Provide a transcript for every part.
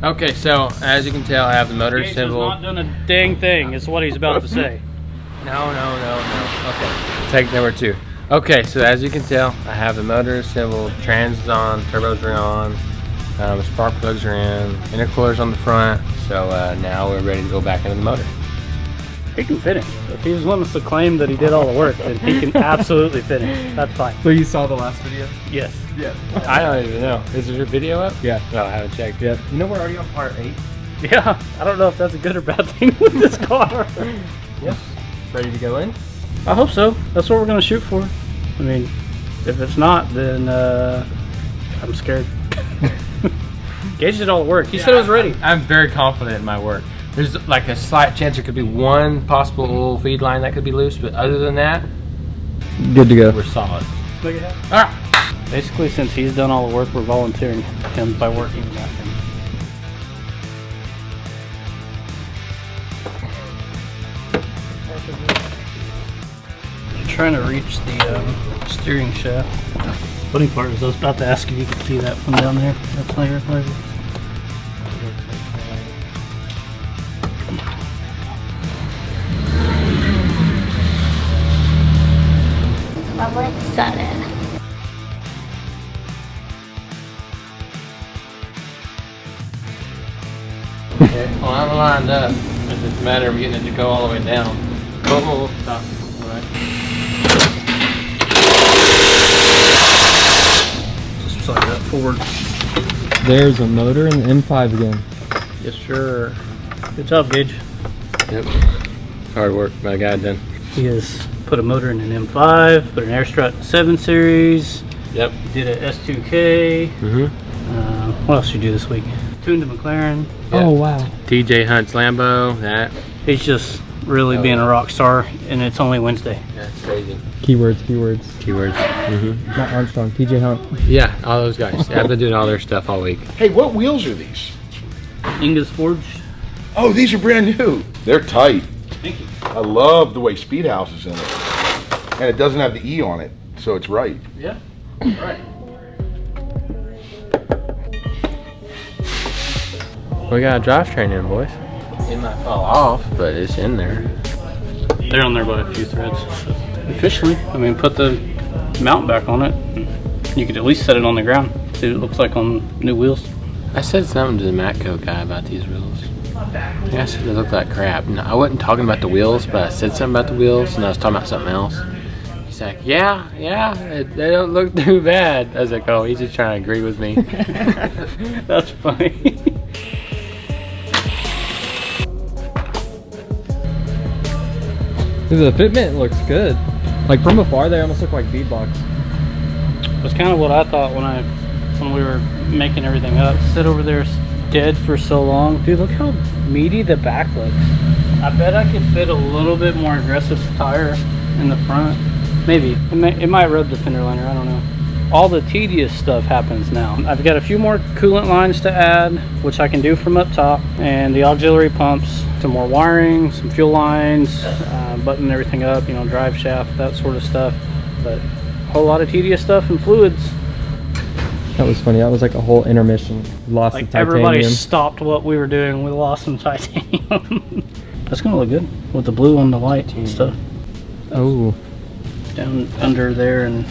Okay, so as you can tell, I have the motor Gage has assembled. not done a dang thing, is what he's about to say. No. Okay, take number 2. Okay, so as you can tell, I have the motor assembled, trans is on, turbos are on, spark plugs are in, intercooler's on the front. So now we're ready to go back into the motor. He can finish. If he just wants to claim that he did all the work, then he can absolutely finish. That's fine. So you saw the last video? Yes. Yeah. I don't even know. Is there a video up? Yeah. No, I haven't checked. Yeah. You know we're already on part 8? Yeah. I don't know if that's a good or bad thing with this car. Yep. Ready to go in? I hope so. That's what we're going to shoot for. I mean, if it's not, then I'm scared. Gage did all the work. He said it was ready. I'm very confident in my work. There's like a slight chance there could be one possible little feed line that could be loose, but other than that, good to go. we're solid. Let's make it happen. All right. Basically, since he's done all the work, we're volunteering him by working without him. Trying to reach the steering shaft. Funny part is I was about to ask if you could see that from down there. That's not your pleasure. All of a sudden. Okay. Well, I'm lined up. It's just a matter of getting it to go all the way down. Whoa, stop. All right. Just slide that forward. There's a motor in the M5 again. Yes, sir. Good job, Gage. Yep. Hard work by the guy done. He has put a motor in an M5, put an air strut in a 7 Series. Yep. Did a S2K. What else did you do this week? Tuned a McLaren. Yep. Oh, wow. TJ Hunt's Lambo. That. He's just really being a rock star, and it's only Wednesday. That's crazy. Keywords. Keywords. Not Armstrong, TJ Hunt. Yeah, all those guys. I've been doing all their stuff all week. Hey, what wheels are these? Inga's Forge. Oh, these are brand new. They're tight. Thank you. I love the way Speedhaus is in it. And it doesn't have the E on it, so it's right. Yeah. All right. We got a drivetrain in, boys. It might fall off, but it's in there. They're on there by a few threads. Officially, I mean, put the mount back on it. You could at least set it on the ground. See what it looks like on new wheels. I said something to the Matco guy about these wheels. I said they look like crap. No, I wasn't talking about the wheels, but I said something about the wheels, and I was talking about something else. He's like, yeah, they don't look too bad. I was like, oh, he's just trying to agree with me. That's funny. The fitment looks good. Like from afar, they almost look like beadbox. That's kind of what I thought when we were making everything up. Sit over there dead for so long. Dude, look how meaty the back looks. I bet I could fit a little bit more aggressive tire in the front. Maybe. It might rub the fender liner, I don't know. All the tedious stuff happens now. I've got a few more coolant lines to add, which I can do from up top, and the auxiliary pumps, some more wiring, some fuel lines, button everything up, you know, drive shaft, that sort of stuff. But a whole lot of tedious stuff and fluids. That was funny. That was like a whole intermission. Lost Like the titanium. everybody stopped what we were doing. We lost some titanium. That's gonna look good with the blue on the white and stuff. Oh. Down under there and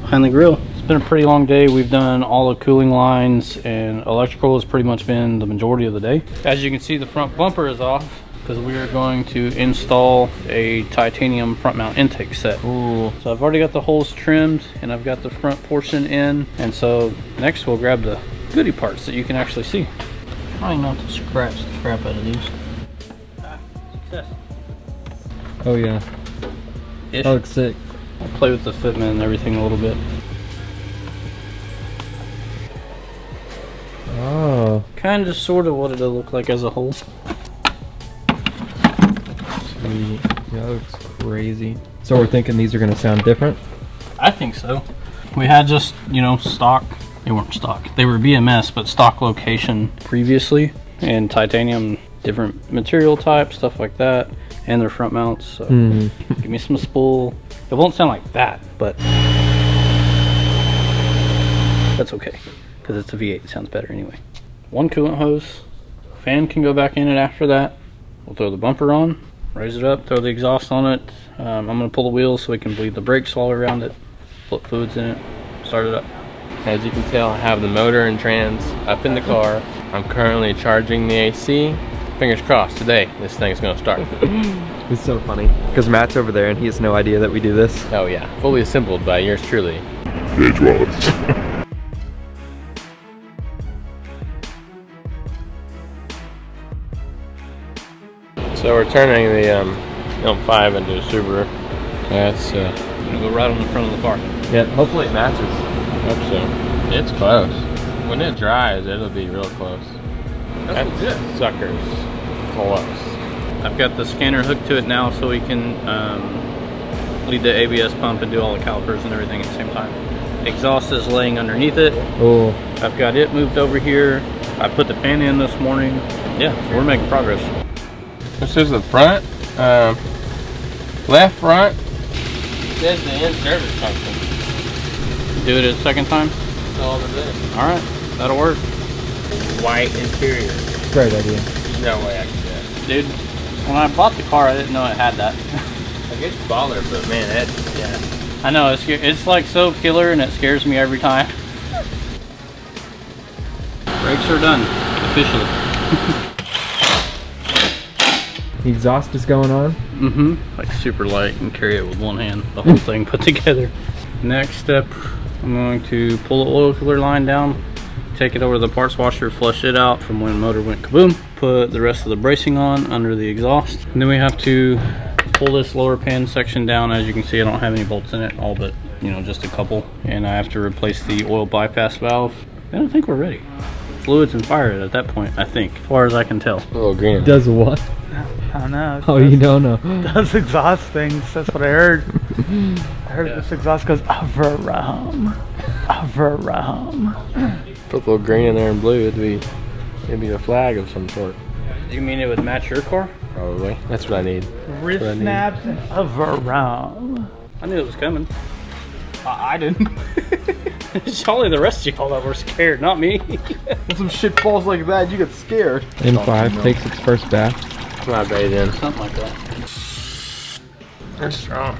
behind the grill. It's been a pretty long day. We've done all the cooling lines, and electrical has pretty much been the majority of the day. As you can see, the front bumper is off because we are going to install a titanium front mount intake set. Ooh. So I've already got the holes trimmed and I've got the front portion in, and so next we'll grab the goodie parts that you can actually see. Trying not to scratch the crap out of these. Success. Oh yeah. Ish. That looks sick. I'll play with the fitment and everything a little bit. Oh. Kind of sort of what it'll look like as a whole. Sweet. Yeah, that looks crazy. So we're thinking these are gonna sound different? I think so. We had just, you know, stock. They weren't stock. They were BMS, but stock location previously. And titanium, different material type, stuff like that. And their front mounts. So give me some spool. It won't sound like that, but that's okay. Because it's a V8, it sounds better anyway. one coolant hose. Fan can go back in it after that. We'll throw the bumper on, raise it up, throw the exhaust on it. I'm going to pull the wheels so we can bleed the brakes all around it, put fluids in it, start it up. As you can tell, I have the motor and trans up in the car. I'm currently charging the AC. Fingers crossed today this thing's gonna start. It's so funny because Matt's over there and he has no idea that we do this. Oh yeah, fully assembled by yours truly. So we're turning the M5 into a Subaru. That's Gonna go right on the front of the car. Yeah, hopefully it matches. I hope so. It's close. When it dries, it'll be real close. That sucker's close. I've got the scanner hooked to it now so we can lead the ABS pump and do all the calipers and everything at the same time. Exhaust is laying underneath it. Oh, I've got it moved over here. I put the fan in this morning. Yeah, so we're making progress. This is the front. Left front. There's the in-service function. Do it a second time. That's all it is. All right, that'll work. White interior. great idea. There's no way I can do that. Dude, when I bought the car, I didn't know it had that. I guess baller, but man, that's, yeah. I know, it's like so killer and it scares me every time. Brakes are done, officially. The exhaust is going on. Mm-hmm. Like super light and carry it with one hand, the whole thing put together. Next step, I'm going to pull the oil cooler line down, take it over to the parts washer, flush it out from when the motor went kaboom, put the rest of the bracing on under the exhaust. And then we have to pull this lower pan section down. As you can see, I don't have any bolts in it, all but, you know, just a couple. And I have to replace the oil bypass valve. I don't think we're ready. Fluids and fire it at that point, I think, as far as I can tell. A little green. Does what? I don't know. Oh, you don't know. Does exhaust things. That's what I heard. I heard this exhaust goes Avaram. Put a little green in there and blue, it'd be a flag of some sort. You mean it would match your car? Probably. That's what I need. Wrist what I need. snaps and Avaram. I knew it was coming. I didn't. It's only the rest of y'all that were scared, not me. When some shit falls like that, you get scared. M5 takes its first bath. Come on, bathe in. Something like that. They're strong.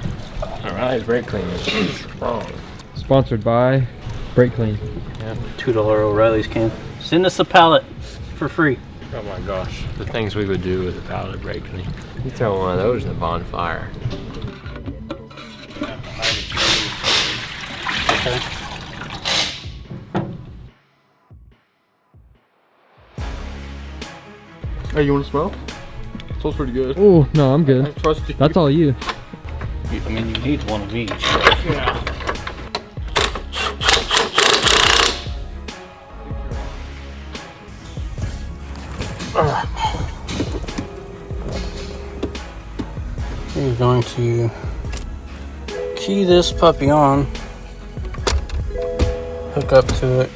Alright, brake cleaner. Strong. Sponsored by Brake Clean. Yeah, $2 O'Reilly's can. Send us a pallet for free. Oh my gosh. The things we would do with a pallet brake cleaner. You throw one of those in a bonfire. Okay. Hey, you want to smell? It smells pretty good. Oh, no, I'm good. I trust you. That's all you. I mean, you need one of each. Yeah. We're going to key this puppy on, hook up to it,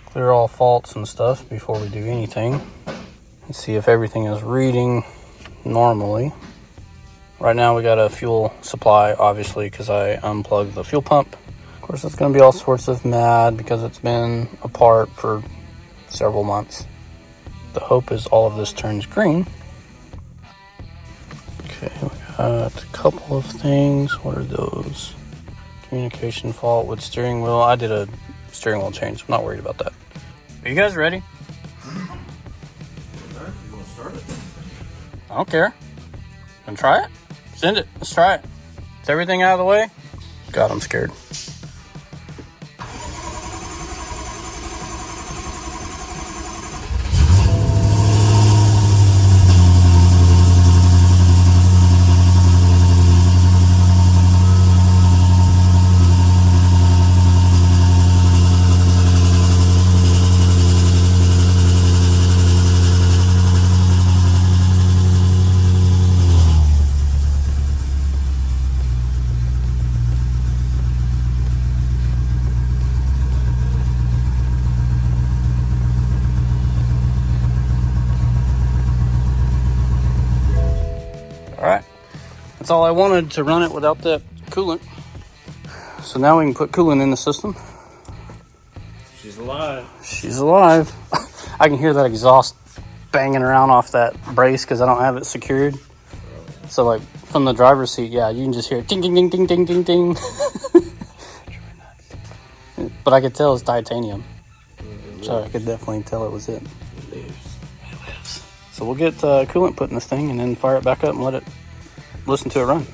clear all faults and stuff before we do anything, and see if everything is reading normally. Right now we got a fuel supply, obviously, because I unplugged the fuel pump. Of course, it's going to be all sorts of mad because it's been apart for several months. The hope is all of this turns green. Okay, we got a couple of things. What are those? Communication fault with steering wheel. I did a steering wheel change. I'm not worried about that. Are you guys ready? I don't care. Gonna try it? Send it. Let's try it. Is everything out of the way? God, I'm scared. Alright, that's all I wanted, to run it without that coolant. So now we can put coolant in the system. She's alive. She's alive. I can hear that exhaust banging around off that brace because I don't have it secured. So like from the driver's seat, yeah, you can just hear ding, ding, ding, ding, ding, ding, ding. But I could tell it's titanium. So I could definitely tell it was it. It lives. So we'll get coolant put in this thing and then fire it back up and let it listen to it run.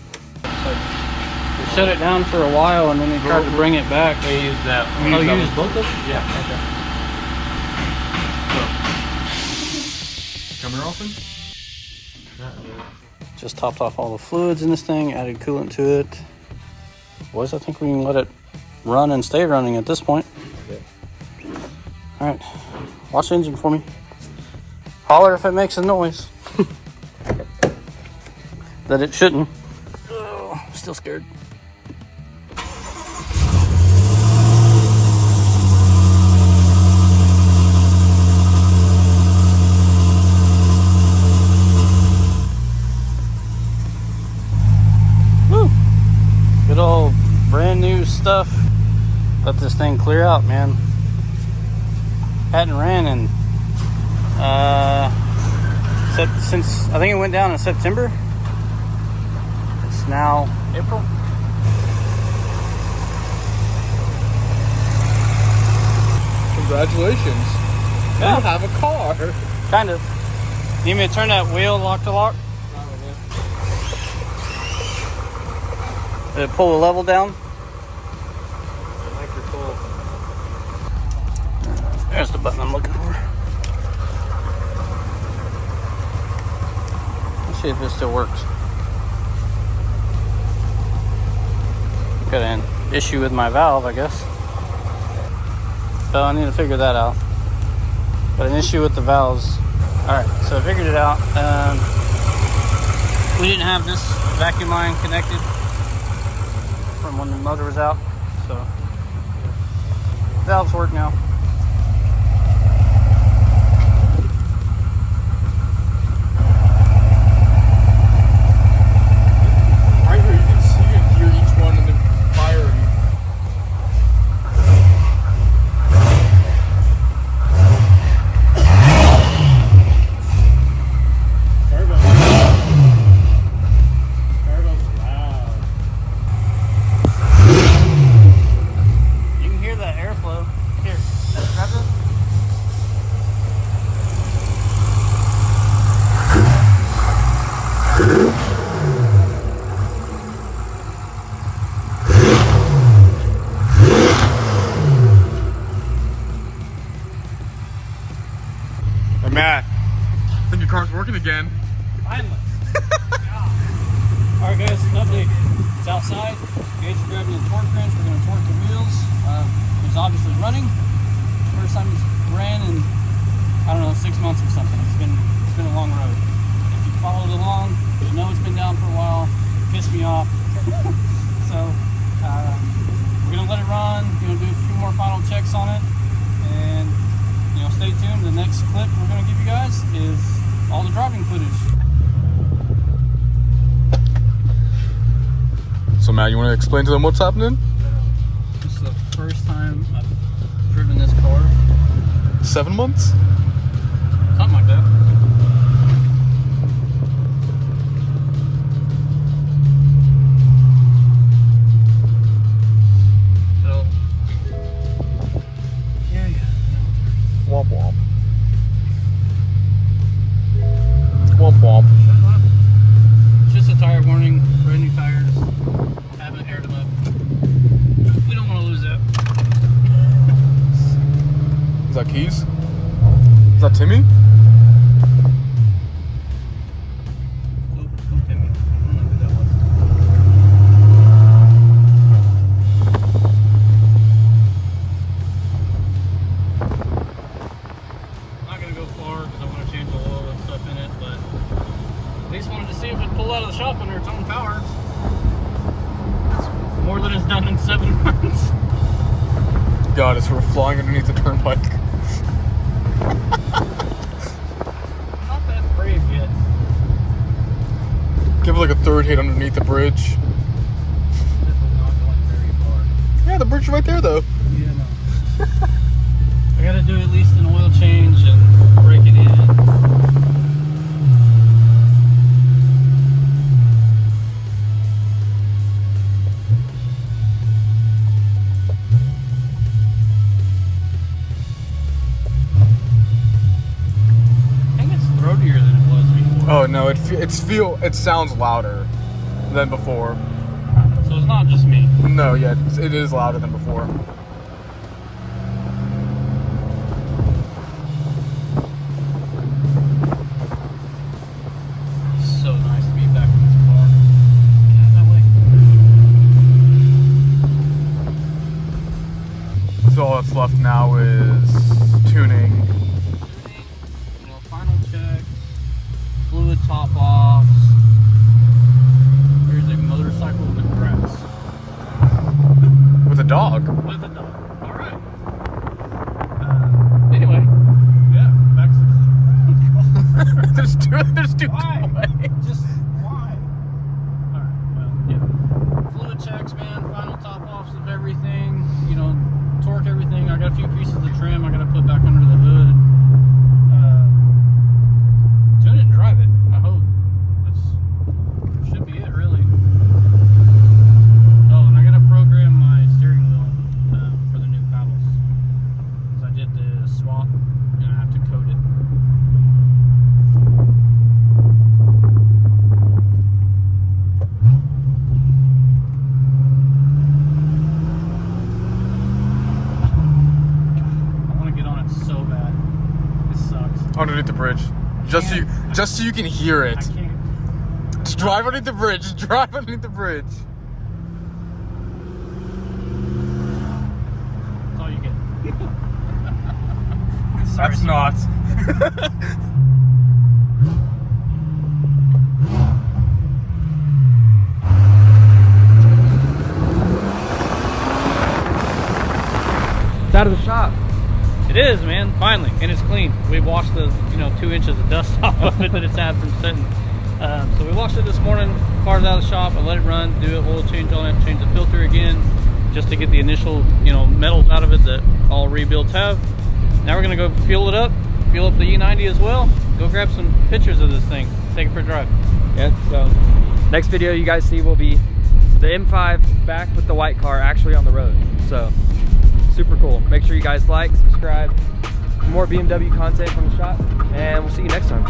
We shut it down for a while and then we tried to bring it back. They use that. Oh, you used both of them? Yeah. Okay. Come here often? Just topped off all the fluids in this thing, added coolant to it. Boys, I think we can let it run and stay running at this point. All right, watch the engine for me. Holler if it makes a noise. That it shouldn't. Oh, I'm still scared. Woo! Good old brand new stuff. Let this thing clear out, man. Hadn't ran in since I think it went down in September. It's now April. Congratulations. Yeah. You have a car. Kind of. Need me to turn that wheel lock to lock? Did it pull the level down? There's the button I'm looking for. Let's see if it still works. Got an issue with my valve, I guess. So I need to figure that out. Got an issue with the valves. Alright, so I figured it out. We didn't have this vacuum line connected from when the motor was out. So valves work now. Matt, I think your car's working again. Finally. Alright guys, an update. It's outside. Gage is grabbing the torque wrench. We're going to torque the wheels. It's obviously running. First time it's ran in, I don't know, 6 months or something. It's been a long road. If you followed along, you know it's been down for a while. Pissed me off. So we're going to let it run. Going to do a few more final checks on it. And stay tuned. The next clip we're going to give you guys is all the driving footage. So Matt, you want to explain to them what's happening? This is the first time I've driven this car. 7 months? Something like that. So, yeah. Womp womp. Womp womp. It's just a tire warning, brand new tires. Haven't aired them up. We don't want to lose that. Is that Keys? Is that Timmy? Oh, Timmy. I don't know who that was. I'm not going to go far because I want to change the oil and stuff in it, but at least wanted to see if it pulled out of the shop under its own power. It's more than it's done in 7 months. God, it's sort of flying underneath the turnpike. Not that brave yet. Give it like a third hit underneath the bridge. Definitely not going very far. Yeah, the bridge is right there though. Yeah, no. I gotta do at least an oil change and break it in. Oh no, it sounds louder than before. So it's not just me. No, yeah, it is louder than before. It's so nice to be back in this car. Get out of that way. So all that's left now is tuning. You know, final checks, fluid top offs. Here's a motorcycle with grass. With a dog. With a dog. All right. Anyway, yeah, back to there's two why? ways. Just why? All right. Well, yeah. Fluid checks, man. Final top offs of everything. You know, torque everything. I got a few pieces of trim I got to put back under the hood. Tune it and drive it. I hope. That should be it, really. Oh, and I got to program my steering wheel for the new paddles. Because I did the swap and I have to code it. I want to get on it so bad. This sucks. Underneath the bridge. Just so you can hear it. I can't. Just drive underneath the bridge. Just drive underneath the bridge. That's all you get. Sorry, That's son. not. It's out of the shop. It is, man. Finally, and it's clean. We washed the 2 inches of dust off of it that it's had from sitting. So we washed it this morning. Car's out of the shop. I let it run. Do an oil change on it. Change the filter again, just to get the initial metals out of it that all rebuilds have. Now we're gonna go fuel it up. Fuel up the E90 as well. Go grab some pictures of this thing. Take it for a drive. Yeah, so next video you guys see will be the M5 back with the white car actually on the road. So super cool. Make sure you guys like, subscribe, more BMW content from the shop, and we'll see you next time.